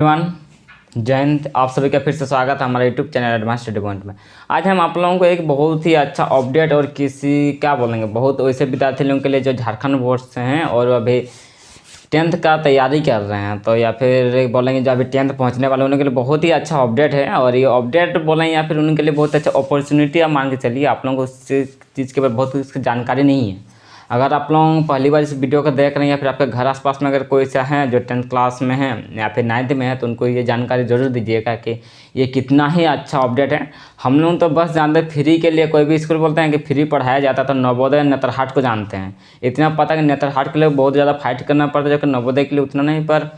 Everyone, जय हिंद। आप सभी का फिर से स्वागत है हमारे YouTube channel advance study point में। आज हम आप लोगों को एक बहुत ही अच्छा अपडेट और किसी क्या बोलेंगे बहुत वैसे विद्यार्थी लोगों के लिए जो झारखंड बोर्ड से हैं और अभी 10th का तैयारी कर रहे हैं, तो या फिर बोलेंगे जो अभी 10th पहुंचने वाले उनके लिए बहुत ही अच्छा अपडेट है। और ये अपडेट बोलें या फिर उनके लिए बहुत अच्छा अपॉर्चुनिटी आप मान के चलिए। आप लोगों को उस चीज़ के बारे में बहुत उसकी जानकारी नहीं है। अगर आप लोग पहली बार इस वीडियो को देख रहे हैं या फिर आपके घर आसपास में अगर कोई सा है जो 10th क्लास में है या फिर 9th में है, तो उनको ये जानकारी ज़रूर दीजिएगा कि ये कितना ही अच्छा अपडेट है। हम लोग तो बस जानते हैं फ्री के लिए, कोई भी स्कूल बोलते हैं कि फ्री पढ़ाया जाता है, तो नवोदय नेतरहाट को जानते हैं। इतना पता है कि नेतरहाट के लिए बहुत ज़्यादा फाइट करना पड़ता है, जबकि नवोदय के लिए उतना नहीं। पर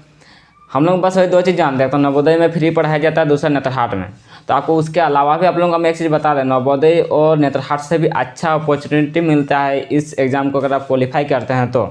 हम लोग बस वही दो चीज़ जानते हैं, तो नवोदय में फ्री पढ़ाया जाता है, दूसरा नेतरहाट में। तो आपको उसके अलावा भी आप लोगों को हम एक चीज़ बता दें, नवोदय और नेतरहाट से भी अच्छा अपॉर्चुनिटी मिलता है इस एग्ज़ाम को अगर आप क्वालिफाई करते हैं तो।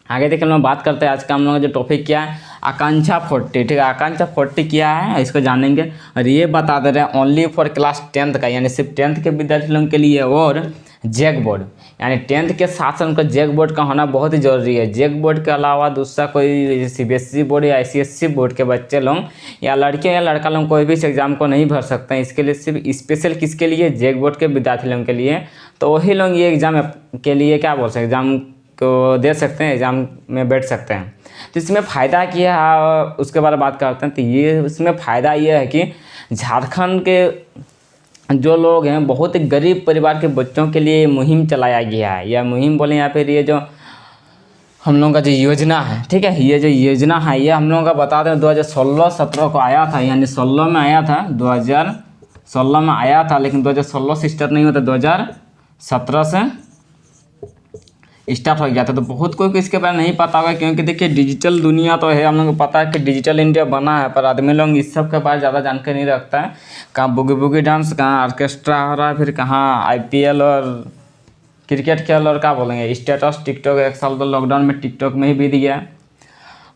आगे देखिए हम लोग बात करते हैं आज का हम लोग जो टॉपिक क्या है, आकांक्षा 40। ठीक है, आकांक्षा 40 क्या है इसको जानेंगे। और ये बता दे रहे हैं ओनली फॉर क्लास 10th का, यानी सिर्फ 10th के विद्यार्थी लोगों के लिए। और जैक बोर्ड यानी 10th के साथ साथ उनका जैक बोर्ड का होना बहुत ही ज़रूरी है। जैक बोर्ड के अलावा दूसरा कोई CBSE बोर्ड या ICSE बोर्ड के बच्चे लोग या लड़के या लड़का लोग कोई भी इस एग्ज़ाम को नहीं भर सकते हैं। इसके लिए सिर्फ स्पेशल किसके लिए, जैक बोर्ड के विद्यार्थी लोगों के लिए। तो वही लोग ये एग्ज़ाम के लिए क्या बोल सकते हैं, एग्ज़ाम को दे सकते हैं, एग्ज़ाम में बैठ सकते हैं। तो इसमें फ़ायदा क्या है उसके बारे में बात करते हैं। तो ये इसमें फ़ायदा ये है कि झारखंड के जो लोग हैं बहुत ही गरीब परिवार के बच्चों के लिए मुहिम चलाया गया है। यह मुहिम बोलें या फिर ये जो हम लोगों का जो योजना है, ठीक है, ये जो योजना है ये हम लोगों का बता दें 2016-17 को आया था, यानी 16 में आया था, 2016 में आया था, लेकिन 2016 से स्टार्ट नहीं होता, 2017 से स्टार्ट हो गया था। तो बहुत कोई को इसके बारे में नहीं पता होगा, क्योंकि देखिए डिजिटल दुनिया तो है, हम लोग को पता है कि डिजिटल इंडिया बना है, पर आदमी लोग इस सब के बारे में ज़्यादा जानकारी नहीं रखता है। कहाँ बुगी बुगी डांस, कहाँ ऑर्केस्ट्रा हो रहा है, फिर कहाँ IPL और क्रिकेट खेल और क्या बोलेंगे स्टेटस टिकटॉक। एक साल तो लॉकडाउन में टिकटॉक में ही बीत गया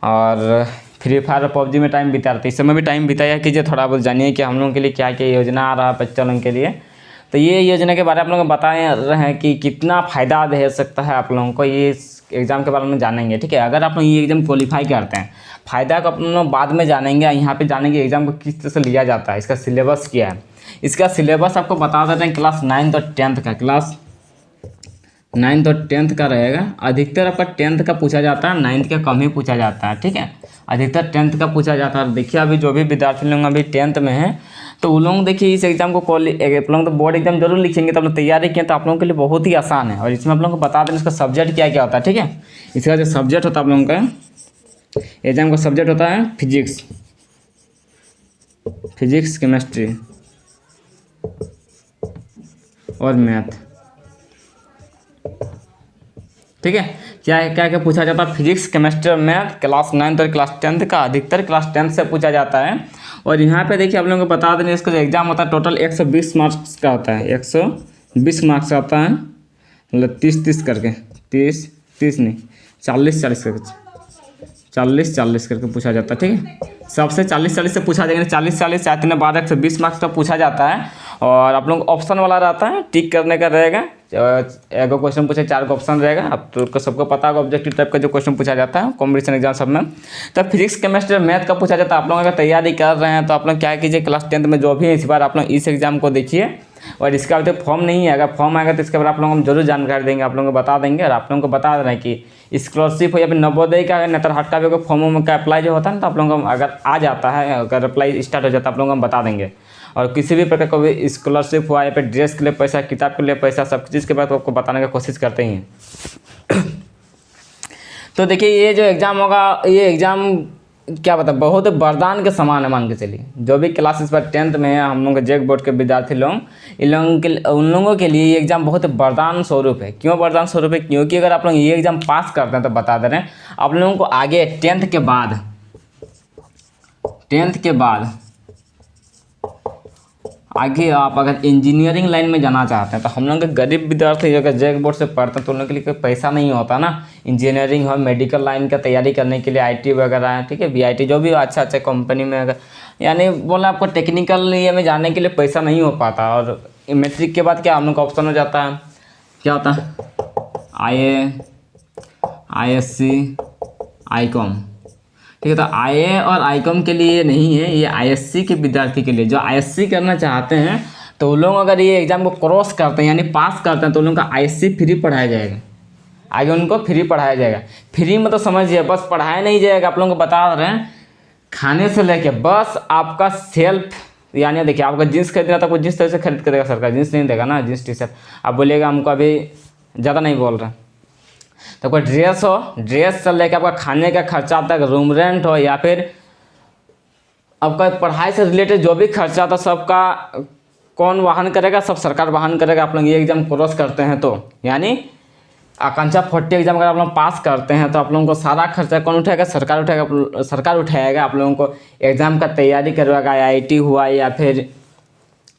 और फ्री फायर और PUBG में टाइम बिता रहे थे। इस समय भी टाइम बिताया कीजिए, थोड़ा बहुत जानिए कि हम लोगों के लिए क्या क्या योजना आ रहा है बच्चों लोगों के लिए। तो ये योजना के बारे में आप लोगों को बता रहे हैं कि कितना फ़ायदा दे सकता है आप लोगों को, ये इस एग्ज़ाम के बारे में जानेंगे। ठीक है, अगर आप लोग ये एग्ज़ाम क्वालिफाई करते हैं, फ़ायदा को अपन लोग बाद में जानेंगे। यहाँ पे जानेंगे एग्ज़ाम को किस तरह से लिया जाता है, इसका सिलेबस क्या है। इसका सिलेबस आपको बता देते हैं क्लास 9th और 10th का, क्लास 9th और 10th का रहेगा। अधिकतर आपका 10th का पूछा जाता है, 9th का कम ही पूछा जाता है। ठीक है, अधिकतर 10th का पूछा जाता है। देखिए अभी जो भी विद्यार्थी लोग अभी 10th में हैं, तो वो लोग देखिए इस एग्ज़ाम को आप लोग तो बोर्ड एग्जाम जरूर लिखेंगे, तो आप लोग तैयारी किए तो आप लोगों के लिए बहुत ही आसान है। और इसमें आप लोगों को बता दें इसका सब्जेक्ट क्या क्या होता है। ठीक है, इसका जो सब्जेक्ट होता है आप लोगों का एग्जाम का सब्जेक्ट होता है फिजिक्स, केमिस्ट्री और मैथ। ठीक है, क्या क्या पूछा जाता है, फिजिक्स, केमिस्ट्री और मैथ क्लास 9th और क्लास 10th का, अधिकतर क्लास 10th से पूछा जाता है। और यहाँ पे देखिए आप लोगों को बता दें इसका जो एग्ज़ाम होता है टोटल 120 मार्क्स का होता है, 120 मार्क्स का होता है, मतलब 30-30 करके, 30 नहीं 40-40 करके, 40-40 करके पूछा जाता है। ठीक है, सबसे 40-40 से पूछा जाएगा, 40-40 4 3 12 120 मार्क्स का पूछा जाता है। और आप लोग ऑप्शन वाला रहता है, टिक करने का रहेगा। एक क्वेश्चन पूछे 4 का ऑप्शन रहेगा। अब तो सबको पता होगा ऑब्जेक्टिव टाइप का जो क्वेश्चन पूछा जाता है कॉम्पिटिशन एग्जाम सब में। तो फिजिक्स, केमिस्ट्री और मैथ का पूछा जाता है। आप लोग अगर तैयारी कर रहे हैं तो आप लोग क्या कीजिए, क्लास 10th में जो भी है इस बार आप लोग इस एग्जाम को देखिए। और इसका अभी तक फॉर्म नहीं है, अगर फॉर्म आएगा तो इसके बारे में आप लोगों को जरूर जानकारी देंगे, आप लोगों को बता देंगे। और आप लोगों को बता रहे हैं कि स्कॉलरशिप हो या फिर नवोदय का, नेतरहाट का भी अगर फॉर्म का अप्लाई जो होता है ना, तो आप लोगों को अगर आ जाता है, अगर अप्लाई स्टार्ट हो जाता है, आप लोगों को हम बता देंगे। और किसी भी प्रकार का भी स्कॉलरशिप हुआ या फिर ड्रेस के लिए पैसा, किताब के लिए पैसा, सब चीज़ के बाद आपको बताने की कोशिश करते ही हैं। तो देखिए ये जो एग्ज़ाम होगा, ये एग्ज़ाम क्या बता बहुत वरदान के समान है मान के चलिए। जो भी क्लासेस पर 10th में है हम लोग के जैक बोर्ड के विद्यार्थी लोग, उन लोगों के लिए ये एग्ज़ाम बहुत वरदान स्वरूप है। क्यों वरदान स्वरूप है, क्योंकि अगर आप लोग ये एग्ज़ाम पास करते हैं तो बता दे रहे हैं आप लोगों को आगे 10th के बाद आगे आप अगर इंजीनियरिंग लाइन में जाना चाहते हैं, तो हम लोग के गरीब विद्यार्थी अगर जैक बोर्ड से पढ़ते हैं तो उन लोगों के लिए कोई पैसा नहीं होता ना। इंजीनियरिंग हो, मेडिकल लाइन का तैयारी करने के लिए IT वगैरह है, ठीक है, BIT जो भी अच्छा कंपनी में अगर यानी बोला आपको टेक्निकल ये में जाने के लिए पैसा नहीं हो पाता। और मैट्रिक के बाद क्या हम लोग का ऑप्शन हो जाता है, क्या होता है ISC ICOM, ठीक है। तो IA और ICOM के लिए नहीं है, ये ISC के विद्यार्थी के लिए, जो ISC करना चाहते हैं तो वो लोग अगर ये एग्ज़ाम को क्रॉस करते हैं यानी पास करते हैं तो उन लोगों का ISC फ्री पढ़ाया जाएगा, आगे उनको फ्री पढ़ाया जाएगा। फ्री में तो समझिए बस पढ़ाया नहीं जाएगा, आप लोगों को बता रहे हैं खाने से लेके बस आपका सेल्फ, यानी देखिए आपका जीन्स खरीदना तो कोई जिस तरह से खरीद कर देगा, सरकार जीन्स नहीं देगा ना, जीन्स T-शर्ट। आप बोलिएगा हमको अभी ज़्यादा नहीं बोल रहे, तो कोई ड्रेस हो, ड्रेस से लेके आपका खाने का खर्चा तक, रूम रेंट हो या फिर आपका पढ़ाई से रिलेटेड जो भी खर्चा था सबका कौन वहन करेगा, सब सरकार वहन करेगा। आप लोग ये एग्ज़ाम क्रॉस करते हैं तो यानी आकांक्षा 40 एग्जाम अगर आप लोग पास करते हैं तो आप लोगों को सारा खर्चा कौन उठाएगा, सरकार उठाएगा, सरकार उठाएगा। आप लोगों को एग्ज़ाम का तैयारी करवाएगा, IIT हुआ या फिर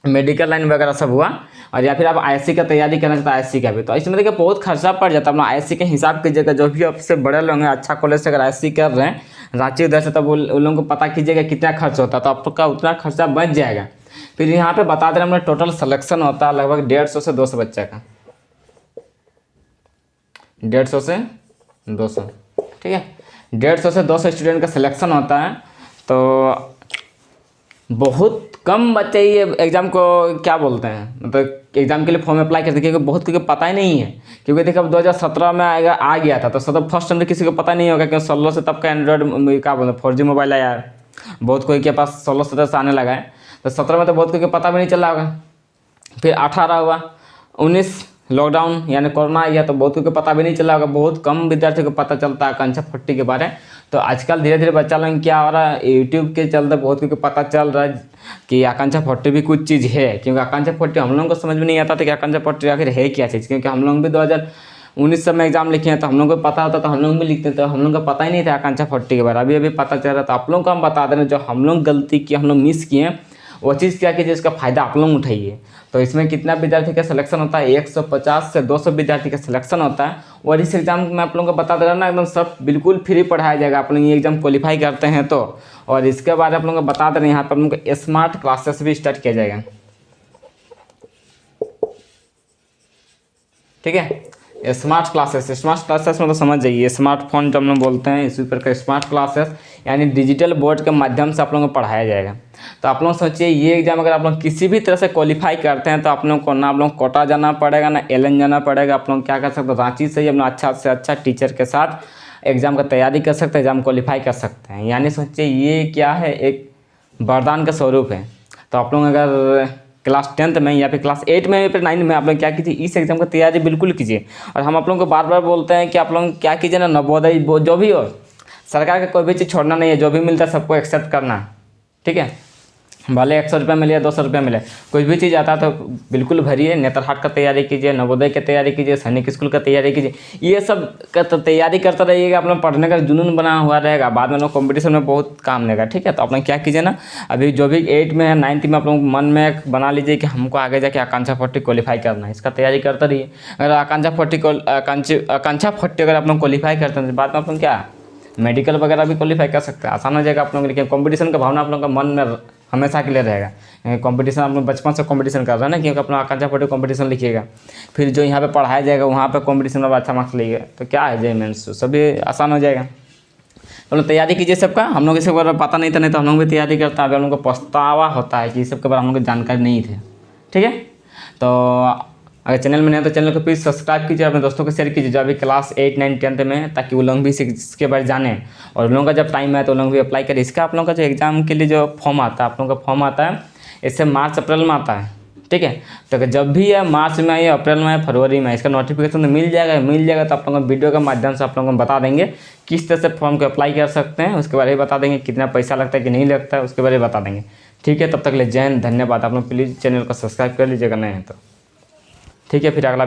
मेडिकल लाइन वगैरह सब हुआ, और या फिर आप ISC का तैयारी करना तो ISC का भी। तो इसमें देखिए बहुत खर्चा पड़ जाता है। अपना ISC के हिसाब कीजिएगा, जो भी आपसे बड़े लोग हैं अच्छा कॉलेज से अगर ISC कर रहे हैं रांची उधर से, तब उन लोगों को पता कीजिएगा कितना खर्च होता है, तो आपका उतना खर्चा बच जाएगा। फिर यहाँ पे बता दे रहे हैं टोटल सिलेक्शन होता है लगभग 150 से 200 बच्चे का, 150 से 200, ठीक है। 150 से 200 स्टूडेंट का सिलेक्शन होता है, तो बहुत कम बच्चे ये एग्ज़ाम को क्या बोलते हैं, मतलब एग्ज़ाम के लिए फॉर्म अप्लाई करते हैं, क्योंकि बहुत किसी को पता ही नहीं है। क्योंकि देखिए अब 2017 में आ गया था, तो फर्स्ट टाइम किसी को पता नहीं होगा, क्योंकि 16 से तब का एंड्रॉयड क्या बोलते हैं 4G मोबाइल आया है, बहुत कोई के पास 16-17 से आने लगा है। तो 17 में तो बहुत कोई को पता भी नहीं चला होगा। फिर 18 हुआ, 19 लॉकडाउन यानी कोरोना आ गया, तो बहुत को पता भी नहीं चला होगा। बहुत कम विद्यार्थियों को पता चलता है आकांक्षा 40 के बारे में। तो आजकल धीरे धीरे बच्चा लोग क्या हो रहा है, यूट्यूब के चलते बहुत को पता चल रहा है कि आकांक्षा 40 भी कुछ चीज़ है। क्योंकि आकांक्षा 40 हम लोगों को समझ में नहीं आता था कि आकांक्षा 40 आखिर है क्या चीज़, क्योंकि हम लोग भी 2019 में एग्जाम लिखे हैं, तो हम लोग को पता होता तो हम लोग भी लिखते, तो हम लोग को पता ही नहीं था आकांक्षा 40 के बारे में। अभी पता चल रहा था। आप लोग को हम बता दे रहे हैं, जो हम लोग गलती की, हम लोग मिस किए, वो चीज़ क्या कीजिए, इसका फ़ायदा आप लोग उठाइए। तो इसमें कितना विद्यार्थी का सिलेक्शन होता है, 150 से 200 विद्यार्थी का सिलेक्शन होता है। और इस एग्ज़ाम में आप लोगों को बता दे रहा ना, एकदम सब बिल्कुल फ्री पढ़ाया जाएगा। आप लोग ये एग्ज़ाम क्वालिफाई करते हैं तो, और इसके बाद आप लोगों को बता दे रहे हैं यहाँ पर आप लोगों को स्मार्ट क्लासेस भी स्टार्ट किया जाएगा, ठीक है। स्मार्ट क्लासेस में तो समझ जाइए, स्मार्टफोन जब हम लोग बोलते हैं इसी प्रकार स्मार्ट क्लासेस यानी डिजिटल बोर्ड के माध्यम से आप लोगों को पढ़ाया जाएगा। तो आप लोग सोचिए ये एग्ज़ाम अगर आप लोग किसी भी तरह से क्वालिफाई करते हैं तो आप लोग को ना आप लोग कोटा जाना पड़ेगा ना LN जाना पड़ेगा। आप लोग क्या कर सकते हैं, रांची से ही अपना अच्छा से अच्छा टीचर के साथ एग्ज़ाम का तैयारी कर सकते हैं, एग्ज़ाम क्वालिफाई कर सकते हैं। यानी सोचिए ये क्या है, एक वरदान का स्वरूप है। तो आप लोग अगर क्लास 10th में या फिर क्लास 8 में या फिर 9 में आप लोग क्या कीजिए, इस एग्ज़ाम की तैयारी बिल्कुल कीजिए। और हम आप लोगों को बार बार बोलते हैं कि आप लोग क्या कीजिए ना, नवोदय जो भी हो, सरकार का कोई भी चीज़ छोड़ना नहीं है, जो भी मिलता है सबको एक्सेप्ट करना, ठीक है। भले 100 रुपये मिले या 200 रुपये मिले, कोई भी चीज़ आता है तो बिल्कुल भरिए। नेतरहाट का तैयारी कीजिए, नवोदय की तैयारी कीजिए, सैनिक स्कूल का तैयारी कीजिए, ये सब का तो तैयारी करते रहिएगा। आप लोग पढ़ने का जुनून बना हुआ रहेगा, बाद में लोग कॉम्पिटिशन में बहुत काम देगा, ठीक है। तो आप लोग क्या कीजिए ना, अभी जो भी 8 में है 9th में आप लोग मन में बना लीजिए कि हमको आगे जाके आकांक्षा 40 क्वालिफाई करना है, इसका तैयारी करते रहिए। अगर आकांक्षा 40 अगर आप लोग क्वालिफाई करते हैं तो बाद में आप लोग क्या मेडिकल वगैरह भी क्वालिफाई कर सकते हैं, आसान हो जाएगा आप लोग। लेकिन कॉम्पिटिशन का भावना आप लोग का मन में हमेशा के लिए रहेगा। कंपटीशन आप लोग बचपन से कंपटीशन कर रहे हैं ना, क्योंकि अपना आकांक्षा 40 कंपटीशन लिखिएगा, फिर जो यहाँ पे पढ़ाया जाएगा वहाँ पे कंपटीशन में अच्छा मार्क्स लीजिएगा, तो क्या है JEE मेंस सभी आसान हो जाएगा। तो लोग तैयारी कीजिए सबका। हम लोग इसके बारे में पता नहीं था, नहीं तो हम लोग भी तैयारी करते हैं। अभी हम लोग को पछतावा होता है कि इस सब के बारे में हम लोग को जानकारी नहीं थे, ठीक है। तो अगर चैनल में नहीं है तो चैनल को प्लीज़ सब्सक्राइब कीजिए, अपने दोस्तों को शेयर कीजिए जो अभी क्लास 8, 9, 10th में है, ताकि वो लोग भी इसके बारे जाने। और उन लोगों का जब टाइम है तो लोग भी अप्लाई करें। इसका आप लोगों का जो एग्ज़ाम के लिए जो फॉर्म आता है, आप लोगों का फॉर्म आता है, इससे मार्च अप्रैल में आता है, ठीक है। तो जब भी है मार्च में या अप्रैल में फरवरी में इसका नोटिफिकेशन तो मिल जाएगा। तो आप लोगों को वीडियो के माध्यम से आप लोगों को बता देंगे किस तरह से फॉर्म को अप्लाई कर सकते हैं, उसके बारे में बता देंगे कितना पैसा लगता है कि नहीं लगता है, उसके बारे में बता देंगे, ठीक है। तब तक ले जय हिंद, धन्यवाद। आप लोग प्लीज़ चैनल को सब्सक्राइब कर लीजिएगा नहीं है तो, ठीक है। फिर अगला